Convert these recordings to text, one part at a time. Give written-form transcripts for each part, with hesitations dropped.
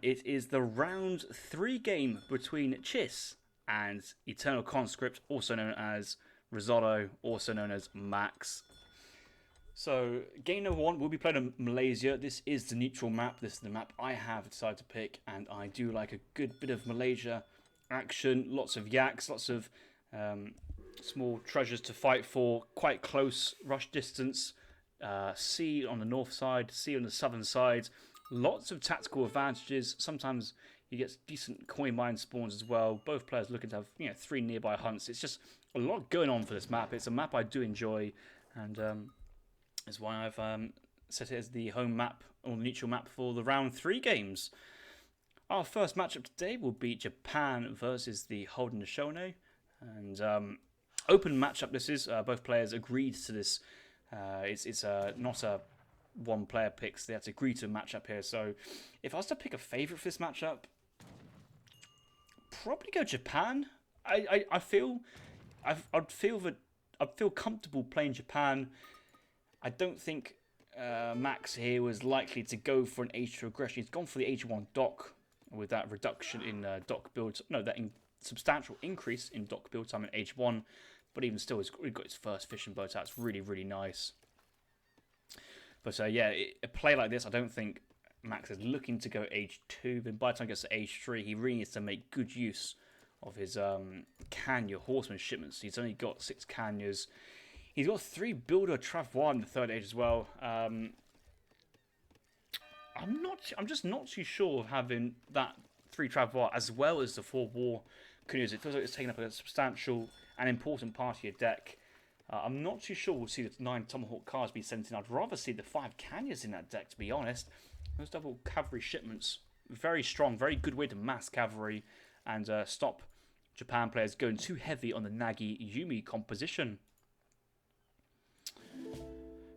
It is the round 3 game between Chiss and Eternal Conscript, also known as Risotto, also known as Max. So, game number 1 will be played in Malaysia. This is the neutral map. This is the map I have decided to pick, and I do like a good bit of Malaysia action. Lots of yaks, lots of small treasures to fight for, quite close rush distance. Sea on the north side, sea on the southern side. Lots of tactical advantages. Sometimes you get decent coin mine spawns as well. Both players looking to have 3 nearby hunts. It's just a lot going on for this map. It's a map I do enjoy, and is why I've set it as the home map or neutral map for the round 3 games. Our first matchup today will be Japan versus the Haudenosaunee, and open matchup this is. Both players agreed to this. It's not a one player picks. They have to agree to a matchup here. So if I was to pick a favourite for this matchup, probably go Japan. I feel I'd feel comfortable playing Japan. I don't think Max here was likely to go for an H2 aggression. He's gone for the H1 dock with that reduction in dock build. No, that substantial increase in dock build time in H1. But even still, he's got his first fishing boat out. It's really, really nice. But yeah, a play like this, I don't think Max is looking to go H2. But by the time he gets to H3, he really needs to make good use of his Kanya horseman shipments. He's only got 6 Kanyas. He's got 3 builder Travois in the third age as well. I'm just not too sure of having that 3 Travois as well as the 4 war canoes. It feels like it's taking up a substantial and important part of your deck. I'm not too sure we'll see the 9 Tomahawk cars be sent in. I'd rather see the 5 Kanyas in that deck, to be honest. Those double cavalry shipments, very strong, very good way to mass cavalry and stop Japan players going too heavy on the Nagi Yumi composition.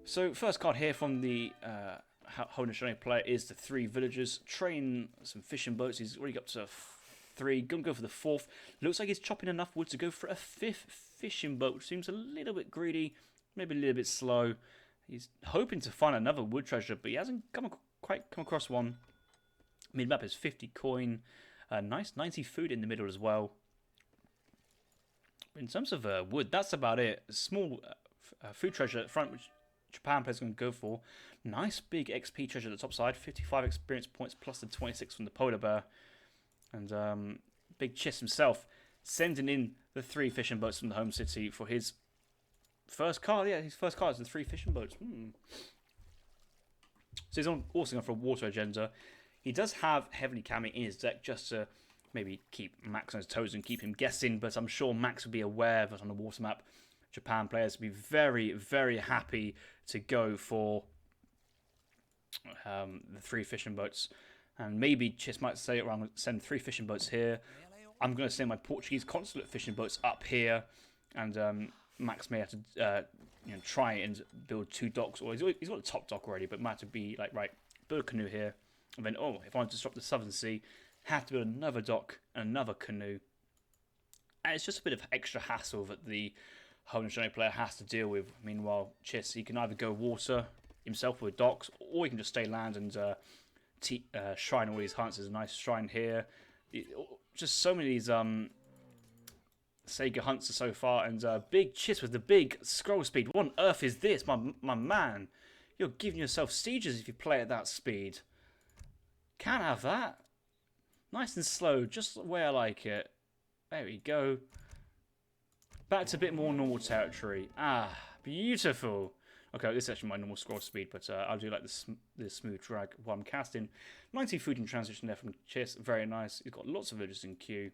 So first card here from the Haudenosaunee player is the 3 villagers. Train some fishing boats. He's already got to 3. Gonna go for the 4th. Looks like he's chopping enough wood to go for a 5th fishing boat. Seems a little bit greedy, maybe a little bit slow. He's hoping to find another wood treasure, but he hasn't quite come across one. Mid map is 50 coin. Nice 90 food in the middle as well. In terms of wood, that's about it. Small food treasure at the front, which Japan players are going to go for. Nice big XP treasure at the top side. 55 experience points plus the 26 from the polar bear. And Big Chiss himself sending in the 3 fishing boats from the home city for his first card. Yeah, his first card is the 3 fishing boats. So he's also going for a water agenda. He does have Heavenly Kami in his deck just to maybe keep Max on his toes and keep him guessing, but I'm sure Max would be aware that on the water map, Japan players would be very, very happy to go for the 3 fishing boats. And maybe Chiss might say, well, I'm going to send 3 fishing boats here. I'm going to send my Portuguese consulate fishing boats up here. And Max may have to try and build 2 docks. Or he's got a top dock already, but might have to be like, right, build a canoe here. And then, if I want to disrupt the Southern Sea, have to build another dock and another canoe. And it's just a bit of extra hassle that the Haudenosaunee player has to deal with. Meanwhile, Chiss, he can either go water himself with docks, or he can just stay land and shrine all these hunts. There's a nice shrine here. Just so many of these Sega hunts so far, and Big Chiss with the big scroll speed. What on earth is this, my man? You're giving yourself sieges if you play at that speed. Can't have that. Nice and slow, just the way I like it. There we go. Back to a bit more normal territory. Ah, beautiful. Okay, this is actually my normal scroll speed, but I do like the smooth drag while I'm casting. 90 food in transition there from Chiss, very nice. He's got lots of villagers in queue.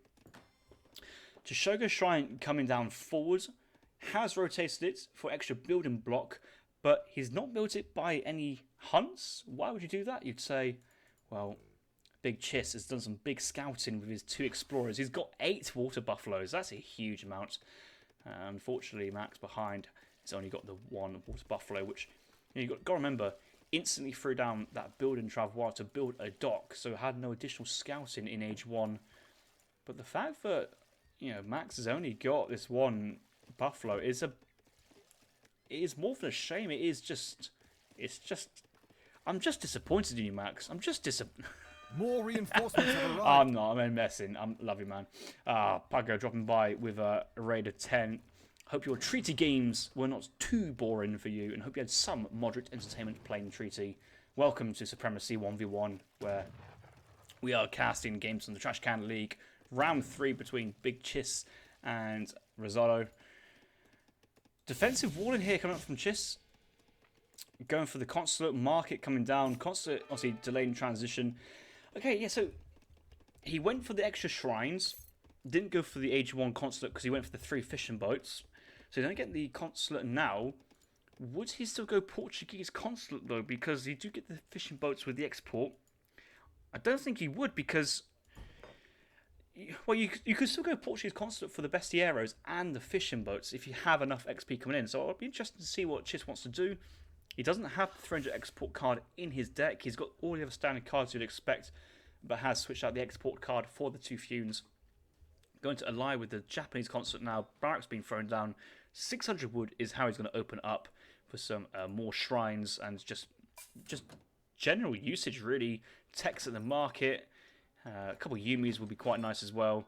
Chishoga Shrine coming down forward, has rotated it for extra building block, but he's not built it by any hunts. Why would you do that? You'd say, well, Big Chiss has done some big scouting with his 2 explorers. He's got 8 water buffaloes. That's a huge amount. Unfortunately, Max behind has only got the 1 water buffalo, which you've got to remember, instantly threw down that building Travois to build a dock, so had no additional scouting in age 1. But the fact that Max has only got this 1 buffalo is more than a shame. It's just I'm just disappointed in you, Max. I'm just disappointed. More reinforcements have arrived. I'm not. I'm messing. Love you, man. Pago dropping by with a raid of 10. Hope your treaty games were not too boring for you, and hope you had some moderate entertainment playing treaty. Welcome to Supremacy 1v1, where we are casting games from the Trash Can League. Round 3 between Big Chiss and Risotto. Defensive wall in here coming up from Chiss. Going for the Consulate Market coming down. Consulate, obviously, delaying transition. Okay, yeah, so he went for the extra shrines. Didn't go for the Age 1 Consulate because he went for the 3 fishing boats. So you don't get the Consulate now. Would he still go Portuguese Consulate, though? Because you do get the fishing boats with the export. I don't think he would because... Well, you could still go Portuguese Consulate for the Bestieros and the fishing boats if you have enough XP coming in. So it'll be interesting to see what Chiss wants to do. He doesn't have the 300 export card in his deck. He's got all the other standard cards you'd expect, but has switched out the export card for the 2 Funes. Going to ally with the Japanese Consulate now. Barracks being thrown down. 600 wood is how he's going to open up for some more shrines and just general usage, really. Techs at the market. A couple of Yumis would be quite nice as well.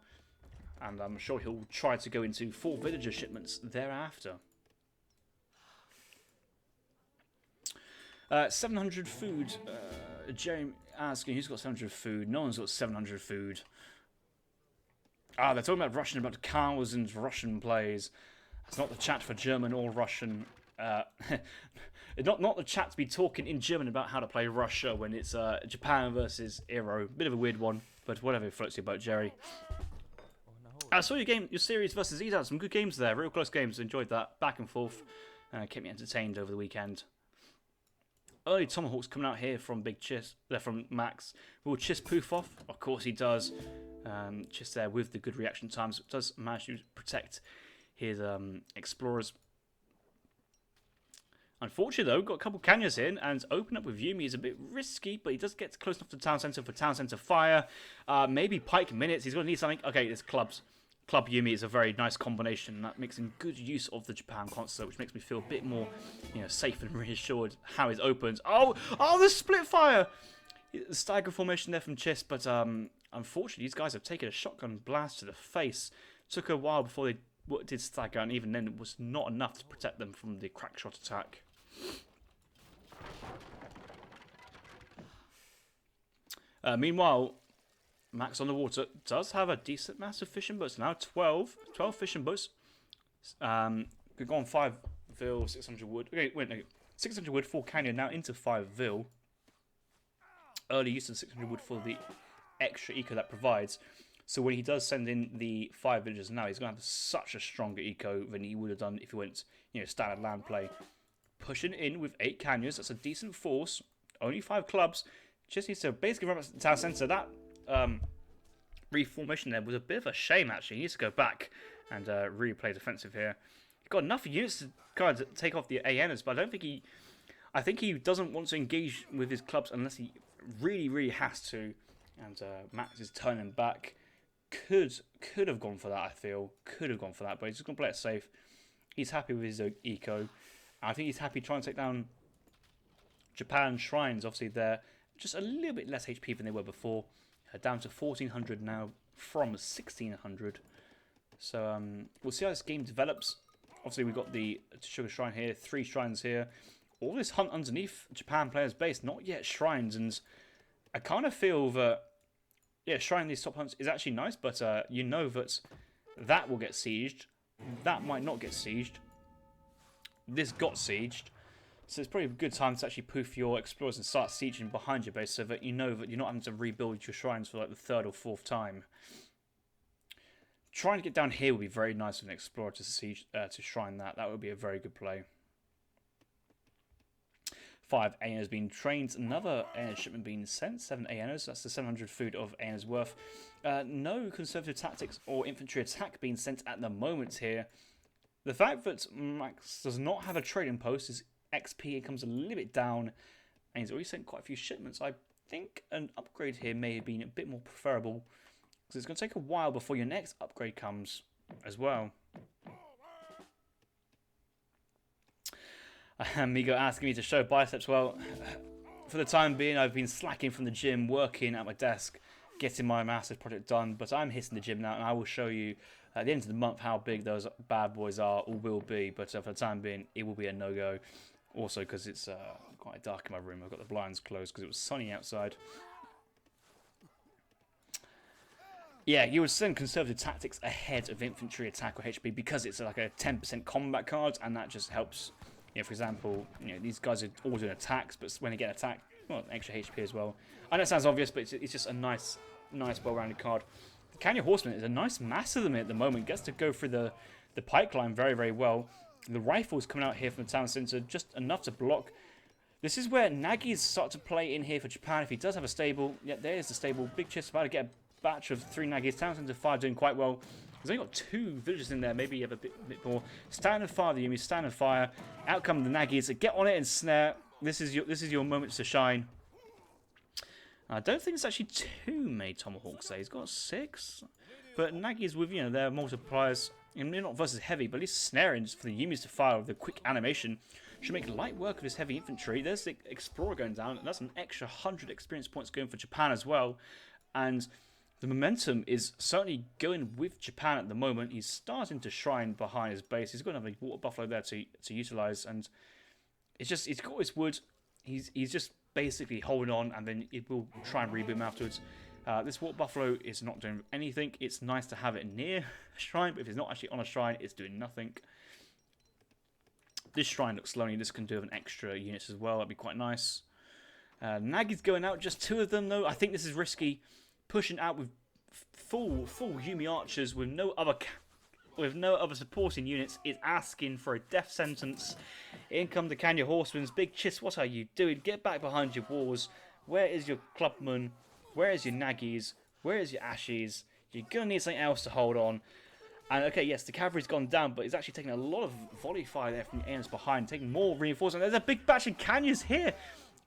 And I'm sure he'll try to go into 4 villager shipments thereafter. 700 food. Jeremy asking who's got 700 food. No one's got 700 food. They're talking about Russian, about cows and Russian plays. It's not the chat for German or Russian. Not the chat to be talking in German about how to play Russia when it's Japan versus Euro. Bit of a weird one, but whatever floats your boat, Jerry. I saw your series versus Edad. Some good games there, real close games. Enjoyed that back and forth. Kept me entertained over the weekend. Early Tomahawks coming out here from Big Chiss. They're from Max. Will Chiss poof off? Of course he does. Chiss there with the good reaction times. Does manage to protect his explorers. Unfortunately, though, got a couple Canyons in, and open up with Yumi is a bit risky, but he does get close enough to Town Centre for Town Centre fire. Maybe Pike minutes. He's going to need something. Okay, there's clubs. Club Yumi is a very nice combination. That makes him good use of the Japan Consulate, which makes me feel a bit more, safe and reassured how it opens. Oh, the split fire! The stagger formation there from Chiss, but unfortunately, these guys have taken a shotgun blast to the face. Took a while before they did stagger, and even then, it was not enough to protect them from the crack shot attack. Meanwhile, Max on the water does have a decent mass of fishing boats now. 12 fishing boats. Could go on 5 vil, 600 wood. Okay, wait, no. 600 wood, 4 canyon, now into 5 vil. Early use of 600 wood for the extra eco that provides. So when he does send in the 5 villagers now, he's going to have such a stronger eco than he would have done if he went, standard land play. Pushing in with 8 canyons, that's a decent force. Only 5 clubs. Just needs to basically run up to the town centre. That reformation there was a bit of a shame, actually. He needs to go back and really play defensive here. He's got enough units to kind of take off the ANs, but I think he doesn't want to engage with his clubs unless he really, really has to. And Max is turning back. Could have gone for that, I feel. Could have gone for that, but he's just going to play it safe. He's happy with his eco. I think he's happy trying to take down Japan shrines. Obviously, they're just a little bit less HP than they were before. Down to 1400 now from 1600. So we'll see how this game develops. Obviously, we've got the Sugar Shrine here, 3 shrines here. All this hunt underneath Japan players' base, not yet shrines. And I kind of feel that, shrine these top hunts is actually nice, but that will get sieged. That might not get sieged. This got sieged. So it's probably a good time to actually poof your explorers and start sieging behind your base so that you know that you're not having to rebuild your shrines for like the 3rd or 4th time. Trying to get down here would be very nice for an explorer to siege to shrine that. That would be a very good play. 5 ANs being trained. Another AN shipment being sent. 7 ANs. That's the 700 food of ANs worth. No conservative tactics or infantry attack being sent at the moment here. The fact that Max does not have a trading post is XP comes a little bit down, and he's already sent quite a few shipments. I think an upgrade here may have been a bit more preferable, because it's going to take a while before your next upgrade comes as well. Migo asking me to show biceps. Well, for the time being, I've been slacking from the gym, working at my desk, getting my massive project done. But I'm hitting the gym now, and I will show you at the end of the month how big those bad boys are or will be. But for the time being, it will be a no-go. Also, because it's quite dark in my room. I've got the blinds closed because it was sunny outside. Yeah, you would send conservative tactics ahead of infantry attack or HP because it's like a 10% combat card, and that just helps. You know, for example, these guys are all doing attacks, but when they get attacked, well, extra HP as well. I know it sounds obvious, but it's just a nice, well-rounded card. The Canyon Horseman is a nice mass of them at the moment. Gets to go through the pipeline very, very well. The rifles coming out here from the town centre, just enough to block. This is where Nagi's start to play in here for Japan. If he does have a stable, yeah, there's the stable. Big Chist about to get a batch of 3 Nagis. Town centre 5 doing quite well. He's only got 2 villagers in there. Maybe you have a bit more. Stand and fire, the Yumi. Stand and fire. Out come the Nagis. Get on it and snare. This is your moments to shine. I don't think it's actually 2 made tomahawks there. He's got 6. But Nagis with, their multipliers, not versus heavy, but at least snaring just for the Yumis to fire with the quick animation should make light work of his heavy infantry. There's the Explorer going down, and that's an extra 100 experience points going for Japan as well. And the momentum is certainly going with Japan at the moment. He's starting to shrine behind his base. He's got another water buffalo there to utilise, and he's got his wood. He's just basically holding on, and then it will try and reboot him afterwards. This water buffalo is not doing anything. It's nice to have it near a shrine, but if it's not actually on a shrine, it's doing nothing. This shrine looks lonely. This can do an extra units as well. That'd be quite nice. Nagi's going out. Just 2 of them, though. I think this is risky. Pushing out with full Yumi archers with no other supporting units is asking for a death sentence. In come the Canyon Horsemen's. Big Chist, what are you doing? Get back behind your walls. Where is your clubman? Where is your Nagis? Where is your Ashes? You're going to need something else to hold on. And okay, yes, the cavalry's gone down, but it's actually taking a lot of volley fire there from the Aeons behind, taking more reinforcement. There's a big batch of canyons here.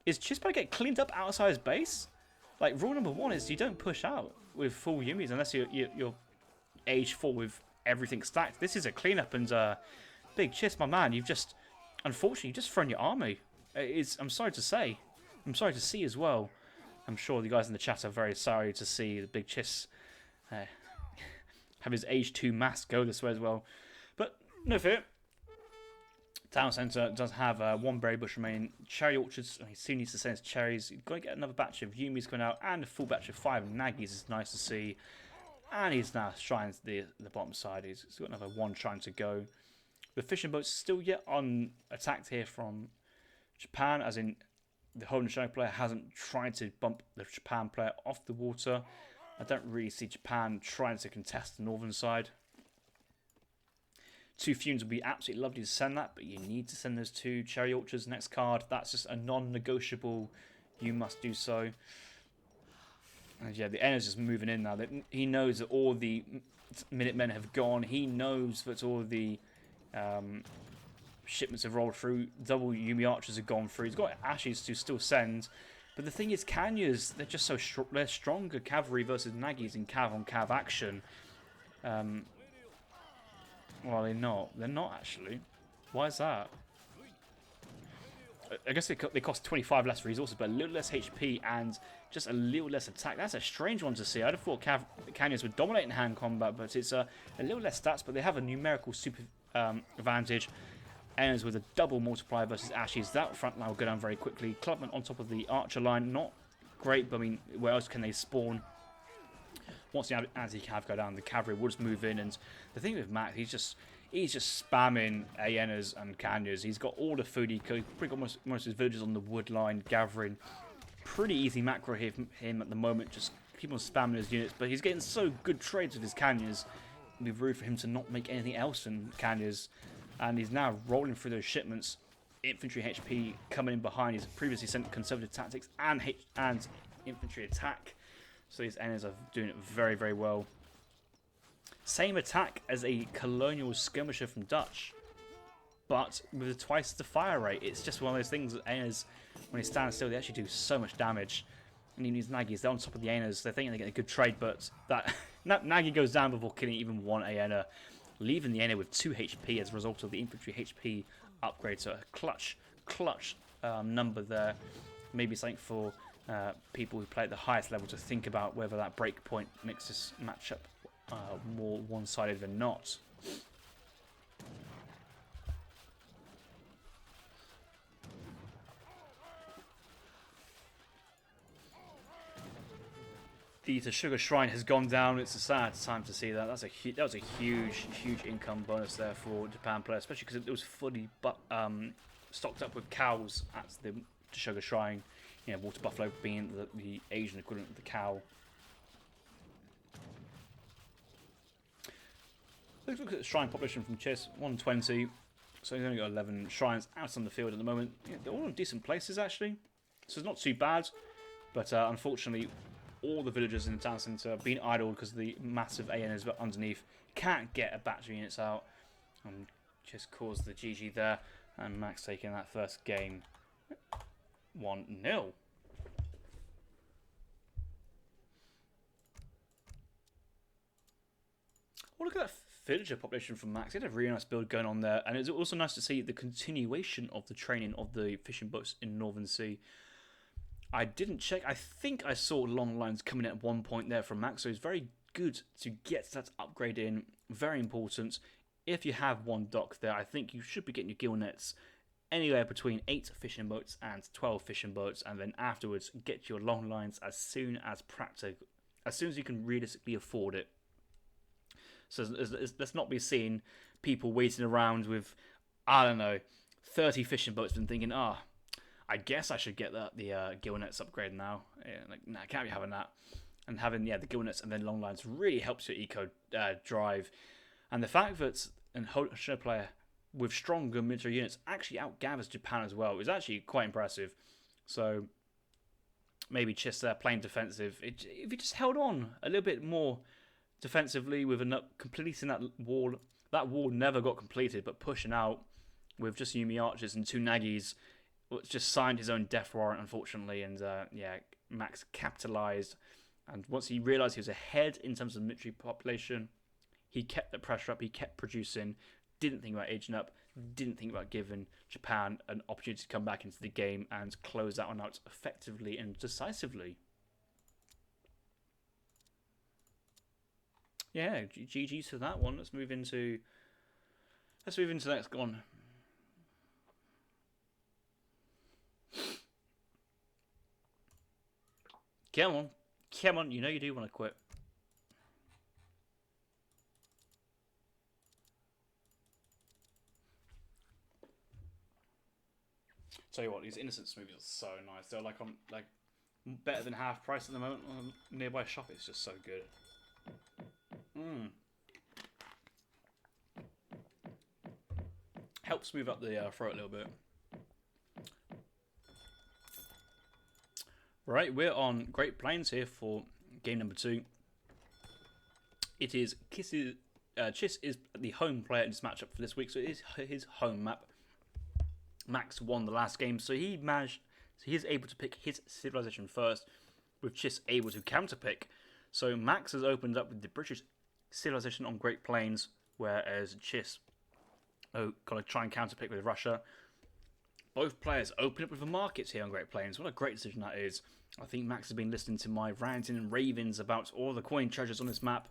Is Chist about to get cleaned up outside his base? Like, rule number 1 is you don't push out with full Yumis unless you're age 4 with everything stacked. This is a cleanup, and Big Chist, my man, unfortunately, you've just thrown your army. I'm sorry to say. I'm sorry to see as well. I'm sure the guys in the chat are very sorry to see the Big Chist have his age 2 mass go this way as well. But no fear. Town centre does have 1 berry bush remaining. Cherry orchards, he soon needs to send his cherries. He's got to get another batch of Yumis coming out, and a full batch of 5 Nagis is nice to see. And he's now shrines the bottom side. He's got another 1 shrine to go. The fishing boat's still yet attacked here from Japan, as in the Haudenosaunee player hasn't tried to bump the Japan player off the water. I don't really see Japan trying to contest the northern side. 2 fumes would be absolutely lovely to send that, but you need to send those 2 cherry orchards next card. That's just a non-negotiable. You must do so. And yeah, the Enna's just moving in now. He knows that all the Minutemen have gone. He knows that all the shipments have rolled through. Double Yumi archers have gone through. He's got Ashes to still send. But the thing is, Kanyas, they're just so they're stronger cavalry versus Nagis in cav-on-cav action. Well, they're not. They're not, actually. Why is that? I guess they cost 25 less resources, but a little less HP and just a little less attack. That's a strange one to see. I'd have thought Canyons would dominate in hand combat, but it's a little less stats, but they have a numerical super advantage. Ends with a double multiplier versus Ashes. That front line will go down very quickly. Clubman on top of the archer line. Not great, but I mean, where else can they spawn? Once the anti-cav go down, the cavalry will just move in. And the thing with Matt, he's just spamming hyenas and canyons. He's got all the food he could. Pretty got most of his villagers on the wood line gathering. Pretty easy macro here from him at the moment. Just keep on spamming his units. But he's getting so good trades with his canyons. It'd be rude for him to not make anything else in canyons. And he's now rolling through those shipments. Infantry HP coming in behind. He's previously sent conservative tactics and infantry attack. So these enemies are doing it very, very well. Same attack as a colonial skirmisher from Dutch, but with twice the fire rate. It's just one of those things that Aenas, when they stand still, they actually do so much damage. And even these Nagis, they're on top of the Aenas. They're thinking they're getting a good trade, but that Nagi goes down before killing even one Aena, leaving the Aena with 2 HP as a result of the infantry HP upgrade. So a clutch number there. maybe something for people who play at the highest level to think about whether that break point makes this matchup more one-sided than not. The Sugar Shrine has gone down. It's a sad time to see that. That was a huge income bonus there for Japan player, especially because it was fully stocked up with cows at the Sugar Shrine. You know, water buffalo being the Asian equivalent of the cow. Let's look at the shrine population from Chess. 120. So he's only got 11 shrines out on the field at the moment. Yeah, they're all in decent places actually, so it's not too bad. But unfortunately, all the villagers in the town centre being idle because the massive AN is underneath. Can't get a battery units out. And just caused the GG there. And Max taking that first game 1-0. Well, look at that villager population from Max. He had a really nice build going on there. And it's also nice to see the continuation of the training of the fishing boats in Northern Sea. I didn't check. I think I saw long lines coming at one point there from Max. So it's very good to get that upgrade in. Very important. If you have one dock there, I think you should be getting your gill nets anywhere between 8 fishing boats and 12 fishing boats. And then afterwards, get your long lines as soon as practical, as soon as you can realistically afford it. So let's not be seeing people waiting around with, I don't know, 30 fishing boats and thinking, I guess I should get the gill nets upgrade now. Yeah, like, nah, I can't be having that. And having the gill nets and then long lines really helps your eco drive. And the fact that an Hoshino player with stronger military units actually outgathers Japan as well is actually quite impressive. So maybe just playing defensive. If you just held on a little bit more defensively with completing that wall never got completed, but pushing out with just Yumi archers and 2 Nagis. Just signed his own death warrant, unfortunately, and Max capitalized. And once he realized he was ahead in terms of military population, he kept the pressure up, he kept producing, didn't think about aging up, didn't think about giving Japan an opportunity to come back into the game and close that one out effectively and decisively. Yeah, GG's for that one. Let's move into the next one. Come on, you know you do want to quit. Tell you what, these Innocence movies are so nice. They're like on better than half price at the moment on a nearby shop. It's just so good. Helps smooth up the throat a little bit. Right, we're on Great Plains here for game number 2. It is Chiss is the home player in this matchup for this week, so it is his home map. Max won the last game, so he is able to pick his civilization first, with Chiss able to counterpick. So Max has opened up with the British civilization on Great Plains, whereas Chiss gonna try and counterpick with Russia. Both players open up with the markets here on Great Plains. What a great decision that is. I think Max has been listening to my ranting and ravings about all the coin treasures on this map,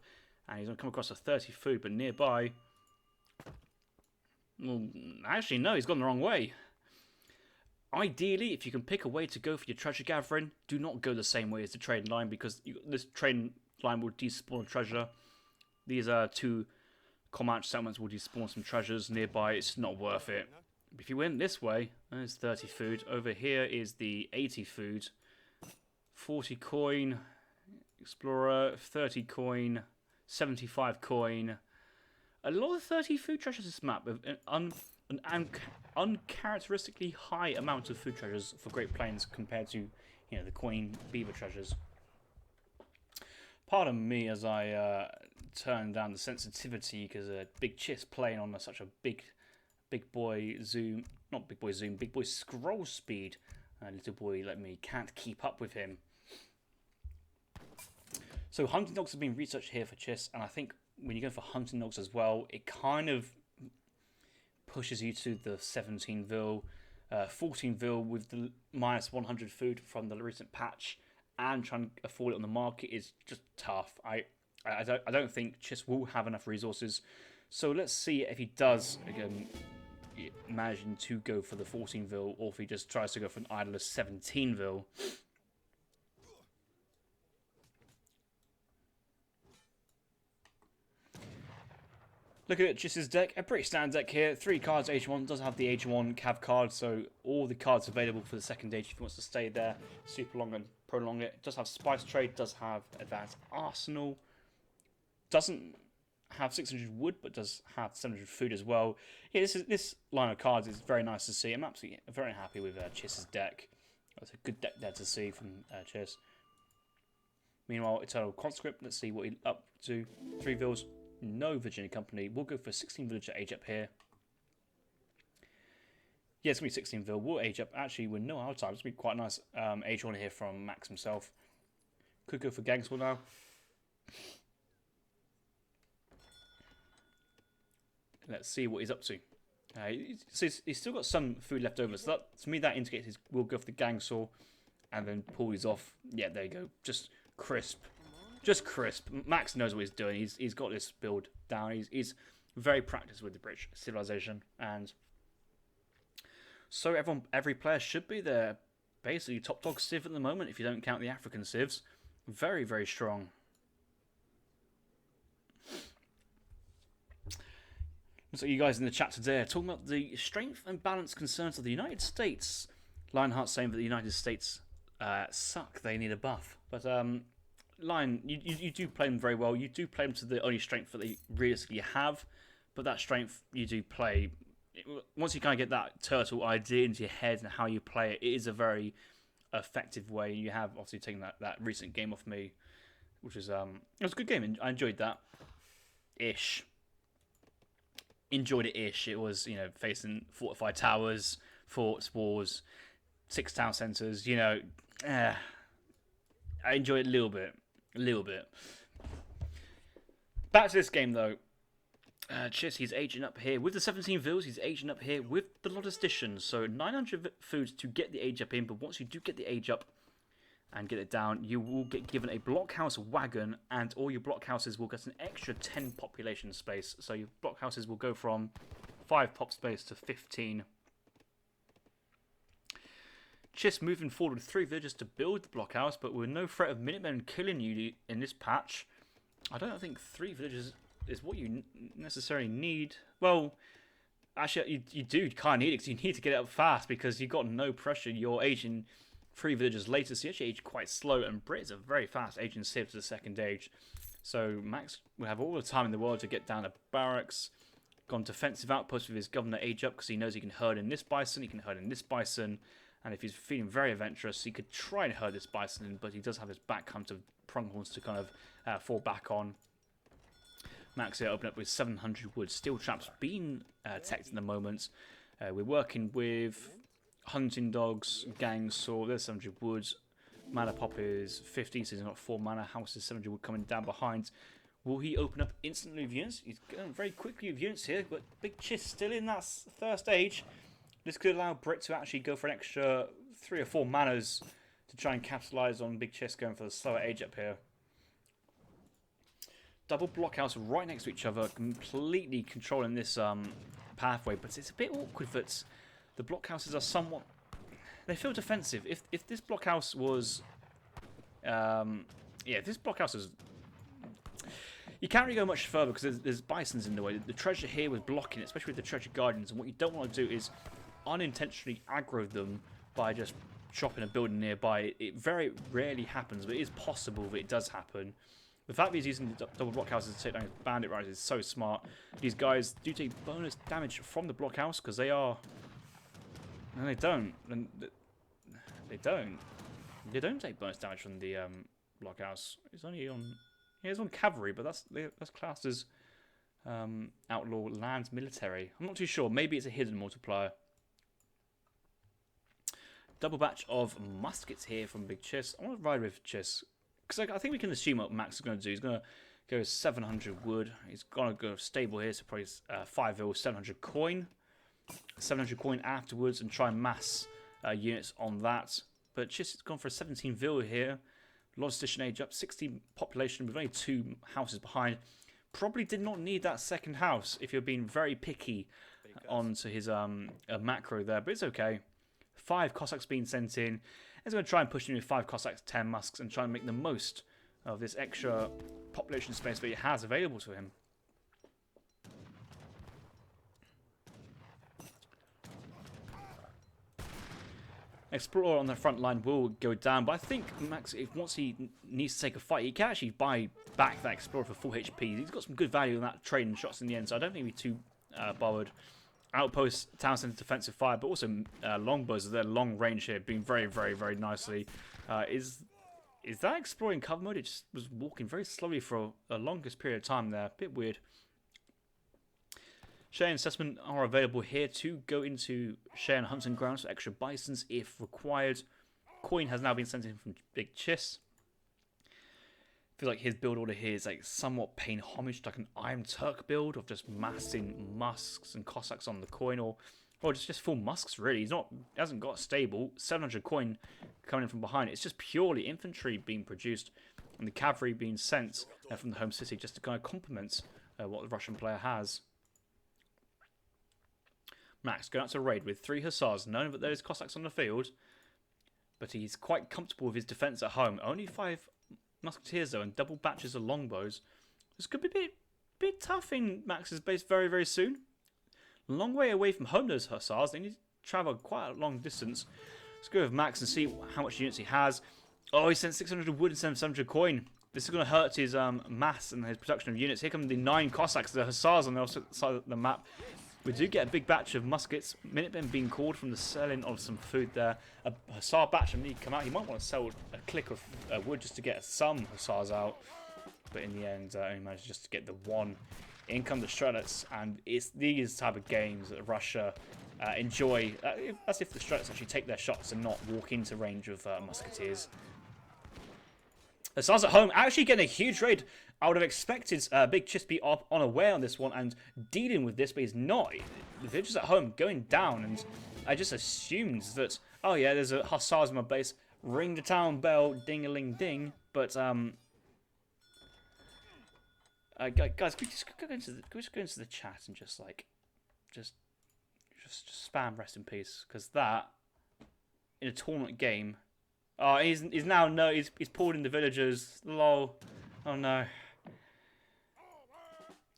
and he's going to come across a 30 food, but nearby... Well, actually, no, he's gone the wrong way. Ideally, if you can pick a way to go for your treasure gathering, do not go the same way as the trade line, because this trade line will despawn a treasure. These 2 Comanche settlements will despawn some treasures nearby. It's not worth it. If you went this way, there's 30 food. Over here is the 80 food. 40 coin. Explorer. 30 coin. 75 coin. A lot of 30 food treasures this map. An uncharacteristically high amount of food treasures for Great Plains compared to, the coin beaver treasures. Pardon me as I turn down the sensitivity because Big Chiss playing on such a big boy zoom, not big boy zoom, big boy scroll speed. Little boy like me can't keep up with him. So hunting dogs have been researched here for Chiss, and I think when you go for hunting dogs as well, it kind of pushes you to the 17 vil. 14 with the minus 100 food from the recent patch, and trying to afford it on the market is just tough. I don't think Chis will have enough resources, so let's see if he does again managing to go for the 14 or if he just tries to go for an idler 17. Look at Chis's deck, a pretty standard deck here. 3 cards, H1, does have the H1 Cav card, so all the cards available for the second age if he wants to stay there, super long and prolong it. Does have Spice Trade, does have Advanced Arsenal, doesn't have 600 wood, but does have 700 food as well. Yeah, this line of cards is very nice to see. I'm absolutely very happy with Chis's deck. That's a good deck there to see from Chis. Meanwhile, Eternal Conscript, let's see what he's up to. 3 vills. No Virginia Company. We'll go for 16 villager age up here. Yeah, it's going to be 16 vill. We'll age up actually with no our time. It's going to be quite a nice age on here from Max himself. Could go for Gangswell now. Let's see what he's up to. So he's still got some food left over. So that, to me, that indicates we'll go for the Gangsaw and then pull these off. Yeah, there you go. Just crisp. Just crisp. Max knows what he's doing. He's got this build down. He's very practiced with the British civilization, and so every player should be there. Basically, top dog civ at the moment. If you don't count the African civs, very very strong. So you guys in the chat today are talking about the strength and balance concerns of the United States. Lionheart saying that the United States suck. They need a buff, but Lion, you do play them very well. You do play them to the only strength that they realistically have, but that strength you do play. Once you kind of get that turtle idea into your head and how you play it, it is a very effective way. You have obviously taken that recent game off me, which was it was a good game. I enjoyed that. Enjoyed it ish. It was, facing fortified towers, forts, walls, 6 town centres. I enjoyed it a little bit. Back to this game though. Chis, he's aging up here with the 17 vills. He's aging up here with the logisticians. So 900 foods to get the age up in. But once you do get the age up and get it down, you will get given a blockhouse wagon, and all your blockhouses will get an extra 10 population space. So your blockhouses will go from 5 pop space to 15. Chis moving forward with 3 villagers to build the blockhouse, but with no threat of Minutemen killing you in this patch. I don't think 3 villagers is what you necessarily need. Well, actually, you do kind of need it because you need to get it up fast because you've got no pressure. You're aging 3 villagers later, so you actually age quite slow, and Brits are very fast aging civ to the second age. So Max will have all the time in the world to get down to barracks, gone defensive outpost with his governor age up because he knows he can herd in this bison, he can herd in this bison. And if he's feeling very adventurous, he could try and herd this bison, but he does have his back come to pronghorns to kind of fall back on. Max here open up with 700 wood. Steel traps being teched at the moment. We're working with hunting dogs, gang saw. There's 700 wood. Mana pop is 50, so he's got 4 mana. House is 700 wood coming down behind. Will he open up instantly with units? He's going very quickly with units here, but Big Chis still in that first age. This could allow Brit to actually go for an extra 3 or 4 manas to try and capitalise on Big Chis going for the slower age up here. Double blockhouse right next to each other, completely controlling this pathway, but it's a bit awkward that the blockhouses are somewhat... They feel defensive. If this blockhouse was... if this blockhouse was... You can't really go much further because there's bisons in the way. The treasure here was blocking it, especially with the treasure guardians, and what you don't want to do is unintentionally aggro them by just chopping a building nearby. It very rarely happens, but it is possible that it does happen. The fact that he's using the double blockhouses to take down his bandit riders is so smart. These guys do take bonus damage from the blockhouse because they are... No, they don't. They don't. They don't take bonus damage from the blockhouse. It's only on... Yeah, it's on cavalry, but that's classed as outlaw land military. I'm not too sure. Maybe it's a hidden multiplier. Double batch of muskets here from Big Chis. I want to ride with Chis because I think we can assume what Max is going to do. He's going to go 700 wood. He's going to go stable here, so probably 5 vil, 700 coin. 700 coin afterwards and try and mass units on that. But Chiss has gone for a 17 vil here. A lot of station age up, 60 population with only 2 houses behind. Probably did not need that second house if you're being very picky onto his macro there, but it's okay. 5 Cossacks being sent in. He's going to try and push in with 5 Cossacks, 10 Musks, and try and make the most of this extra population space that he has available to him. Explorer on the front line will go down, but I think Max, if once he needs to take a fight, he can actually buy back that Explorer for full HP. He's got some good value in that trade and shots in the end, so I don't think he'll be too bothered. Outpost, town center, defensive fire, but also longbows, their long range here, being very, very, very nicely. Is that Explorer in cover mode? It just was walking very slowly for a longest period of time there. A bit weird. Share and assessment are available here to go into share and hunting grounds for extra bisons if required. Coin has now been sent in from Big Chiss. I feel like his build order here is like somewhat paying homage to like an Iron Turk build of just massing Musks and Cossacks on the coin, or just full Musks really. He hasn't got a stable 700 coin coming in from behind. It's just purely infantry being produced and the cavalry being sent from the home city just to kind of complement what the Russian player has. Max going out to raid with 3 Hussars, knowing that there's Cossacks on the field, but he's quite comfortable with his defence at home. Only 5 Musketeers though, and double batches of longbows. This could be a bit tough in Max's base very, very soon. Long way away from home, those Hussars. They need to travel quite a long distance. Let's go with Max and see how much units he has. Oh, he sent 600 wood and 700 coin. This is going to hurt his mass and his production of units. Here come the 9 Cossacks, the Hussars on the other side of the map. We do get a big batch of muskets. Minutemen being called from the selling of some food there. A Hussar batch of need to come out. He might want to sell a click of wood just to get some Hussars out. But in the end, only managed just to get the 1. In come the Strelets. And it's these type of games that Russia enjoy. As if the Strelets actually take their shots and not walk into range of musketeers. Hussars at home actually getting a huge raid. I would have expected Big Chiss to be unaware on this one and dealing with this, but he's not. The villagers at home going down, and I just assumed that, oh yeah, there's a Hussars in my base. Ring the town bell, ding-a-ling-ding. But, guys, can we just go into the chat and just, like, just spam rest in peace? Because that, in a tournament game, oh, he's now, no, he's pulled in the villagers. Lol. Oh no.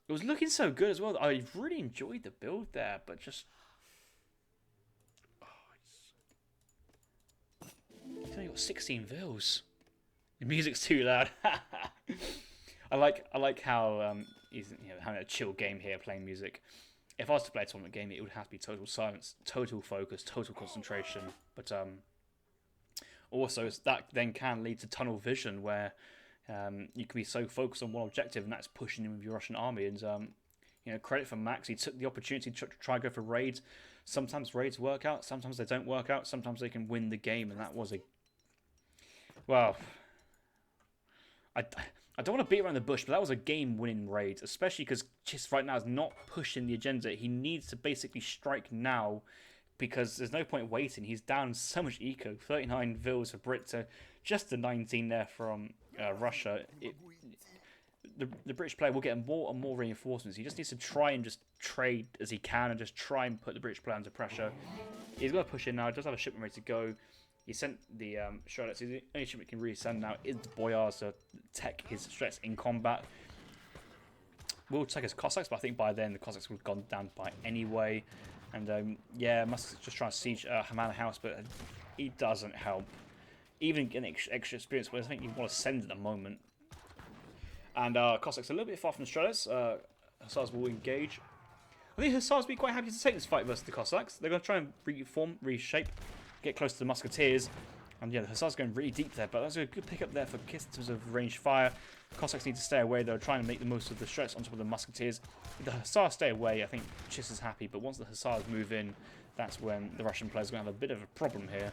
It was looking so good as well. I really enjoyed the build there, but just... Oh, he's only got 16 vils. The music's too loud. I like how he's having a chill game here, playing music. If I was to play a tournament game, it would have to be total silence, total focus, total concentration. But also, that then can lead to tunnel vision, where you can be so focused on one objective, and that's pushing in with your Russian army. And credit for Max. He took the opportunity to try and go for raids. Sometimes raids work out, sometimes they don't work out. Sometimes they can win the game, and that was a... Well, I don't want to beat around the bush, but that was a game-winning raid, especially because Chiss right now is not pushing the agenda. He needs to basically strike now, because there's no point waiting. He's down so much eco, 39 vils for Brit to just the 19 there from Russia. The British player will get more and more reinforcements. He just needs to try and just trade as he can and just try and put the British player under pressure. He's got to push in now. He does have a shipment ready to go. He sent the Strelets. The only shipment he can really send now is the Boyars to tech his Strelets in combat. We'll take his Cossacks, but I think by then the Cossacks would have gone down by anyway. And yeah, Musk's just trying to siege Hamana House, but he doesn't help. Even getting extra experience, but I think you want to send at the moment. And Cossacks are a little bit far from the Strelets. Hussars will engage. I think Hussars will be quite happy to take this fight versus the Cossacks. They're going to try and reform, reshape, get close to the Musketeers. And yeah, the Hussars going really deep there, but that's a good pickup there for Kiss in terms of ranged fire. Cossacks need to stay away, though, trying to make the most of the Strelets on top of the Musketeers. If the Hussars stay away, I think Chiss is happy, but once the Hussars move in, that's when the Russian players are going to have a bit of a problem here.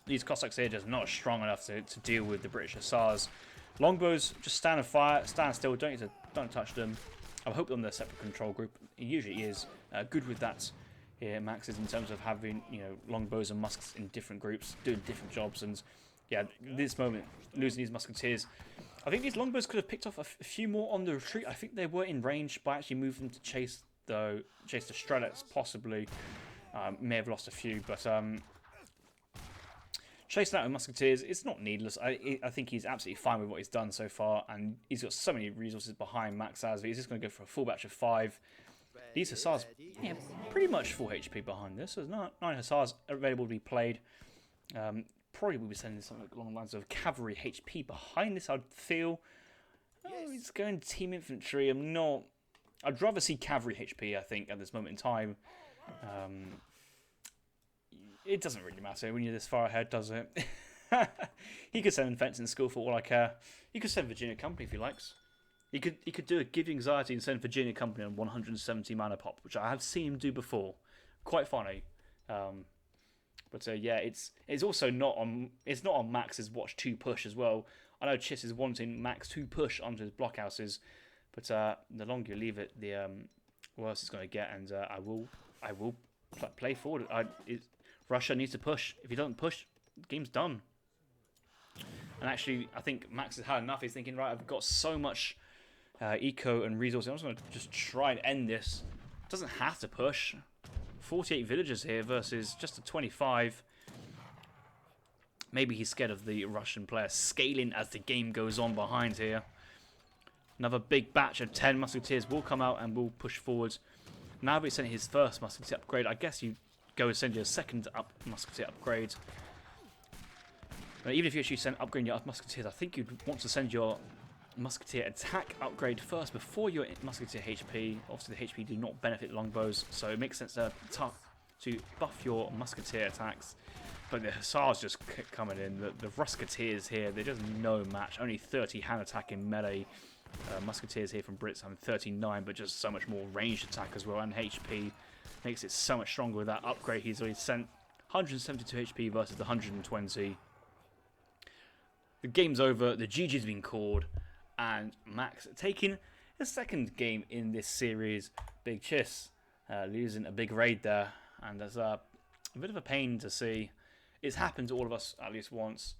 These Cossacks here are just not strong enough to deal with the British Hussars. Longbows, just stand and fire, stand still, don't touch them. I hope they're on their separate control group. He usually is good with that here, Max is, in terms of having, you know, longbows and muskets in different groups, doing different jobs, and yeah, this moment, losing these musketeers. I think these longbows could have picked off a few more on the retreat. I think they were in range, but actually moved them to chase the Strelets, possibly. May have lost a few, but chasing out with musketeers, it's not needless. I think he's absolutely fine with what he's done so far, and he's got so many resources behind Max as he's just going to go for a full batch of 5. These Hussars, yeah, pretty much full HP behind this. There's 9 Hussars available to be played. Probably will be sending something along the lines of cavalry HP behind this, I'd feel. Oh, he's going team infantry. I'd rather see cavalry HP, I think, at this moment in time. It doesn't really matter when you're this far ahead, does it? He could send fencing school for all I care. He could send Virginia Company if he likes. He could do a Give Anxiety and send Virginia Company on 170 mana pop, which I have seen him do before. Quite funny. But yeah, it's also not on Max's watch 2 push as well. I know Chiss is wanting Max 2 push onto his blockhouses, but the longer you leave it, the worse it's going to get. And I will play forward. Russia needs to push. If he doesn't push, the game's done. And actually, I think Max has had enough. He's thinking, right, I've got so much eco and resources. I'm just going to just try and end this. Doesn't have to push. 48 villagers here versus just a 25. Maybe he's scared of the Russian player scaling as the game goes on behind here. Another big batch of 10 musketeers will come out and will push forward. Now that he's sent his first musketeer upgrade, I guess you go and send your second musketeer upgrade. Now, even if you actually upgrade your musketeers, I think you'd want to send your musketeer attack upgrade first before your musketeer HP. Obviously, the HP do not benefit longbows, so it makes sense to buff your musketeer attacks. But the Hussars just keep coming in. The Rusketeers here, they're just no match. Only 30 hand attack in melee. Musketeers here from Brits having 39, but just so much more ranged attack as well, and HP makes it so much stronger with that upgrade. He's already sent 172 HP versus the 120. The game's over. The GG's been called. And Max taking a second game in this series. Big Chiss losing a big raid there. And that's a bit of a pain to see. It's happened to all of us at least once.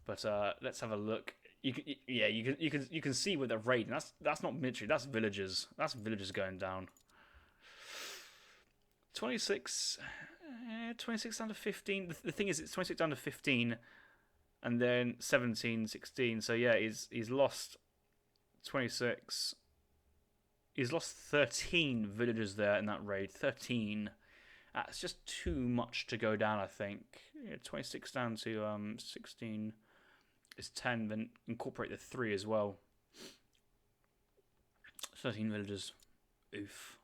But let's have a look. You can see with the raid. And that's not military. That's villagers. That's villagers going down. 26 down to 15. The thing is, it's 26 down to 15. And then 17, 16. So yeah, he's lost 26. He's lost 13 villagers there in that raid. 13. That's just too much to go down, I think. Yeah, 26 down to 16 is 10. Then incorporate the 3 as well. 13 villagers. Oof.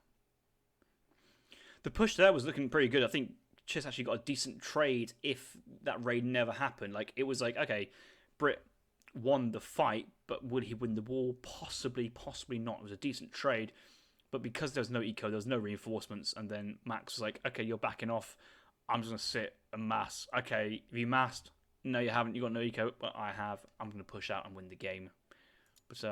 The push there was looking pretty good. I think Chiss actually got a decent trade if that raid never happened. Like, it was like, okay, Brit won the fight, but would he win the war? Possibly, possibly not. It was a decent trade, but because there was no eco, there was no reinforcements, and then Max was like, okay, you're backing off. I'm just going to sit and mass. Okay, have you massed? No, you haven't. You got no eco, but I have. I'm going to push out and win the game. But,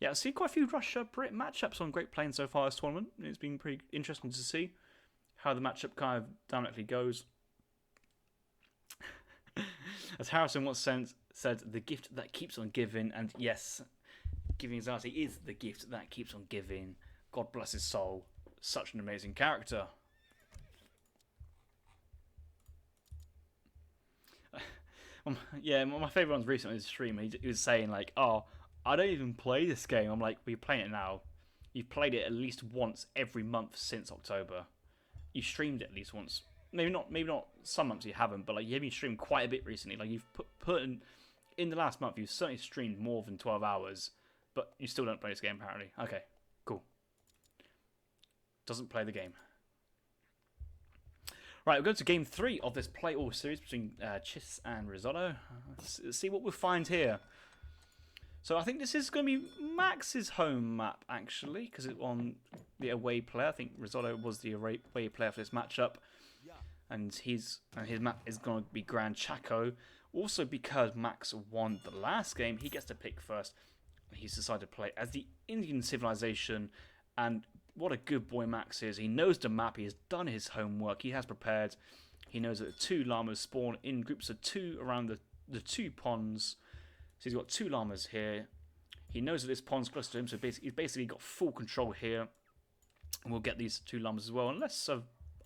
yeah, I've seen quite a few Russia-Brit matchups on Great Plains so far this tournament. It's been pretty interesting to see how the matchup kind of dynamically goes. As Harrison once said, the gift that keeps on giving, and yes, Giving Anxiety is the gift that keeps on giving. God bless his soul. Such an amazing character. Yeah, my favourite ones recently was a streamer. He was saying like, oh, I don't even play this game. I'm like, well, you're playing it now. You've played it at least once every month since October. You streamed it at least once. Maybe not some months you haven't, but like you have streamed quite a bit recently. Like you've put in the last month, you've certainly streamed more than 12 hours, but you still don't play this game apparently. Okay, cool. Doesn't play the game. Right, we'll go to game 3 of this play all series between Chiss and Risotto. Let's see what we'll find here. So I think this is going to be Max's home map, actually, because it's on the away player. I think Risotto was the away player for this matchup. And his map is going to be Gran Chaco. Also, because Max won the last game, he gets to pick first. He's decided to play as the Indian civilization And what a good boy Max is. He knows the map. He has done his homework. He has prepared. He knows that the 2 llamas spawn in groups of 2 around the 2 ponds. So he's got 2 llamas here. He knows that this pond's close to him, so he's basically got full control here. And we'll get these 2 llamas as well, unless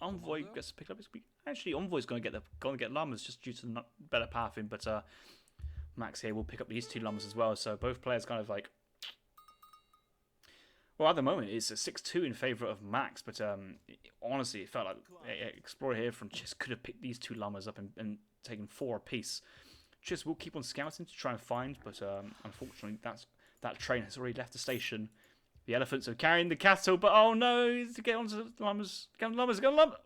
Envoy gets picked up. Actually, Envoy's going to get llamas just due to the better pathing, but Max here will pick up these 2 llamas as well. So both players kind of like. Well, at the moment, it's a 6-2 in favour of Max, but honestly, it felt like Explorer here from Chiss could have picked these 2 llamas up and taken 4 apiece. Chiss will keep on scouting to try and find, but unfortunately, that train has already left the station. The elephants are carrying the cattle, but oh no, to get onto the llamas. Get on the llamas, get on the llamas.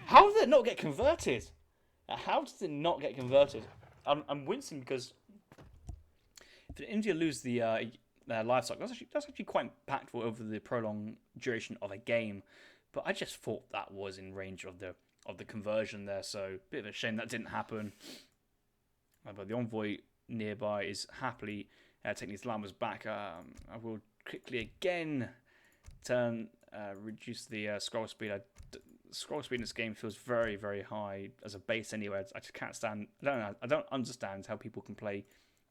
How did it not get converted? How did it not get converted? I'm wincing because if India lose the livestock, that's actually quite impactful over the prolonged duration of a game. But I just thought that was in range of the conversion there, so bit of a shame that didn't happen. But the Envoy nearby is happily taking these llamas back. I will quickly again reduce the scroll speed. Scroll speed in this game feels very, very high as a base anyway. I just can't stand. I don't understand how people can play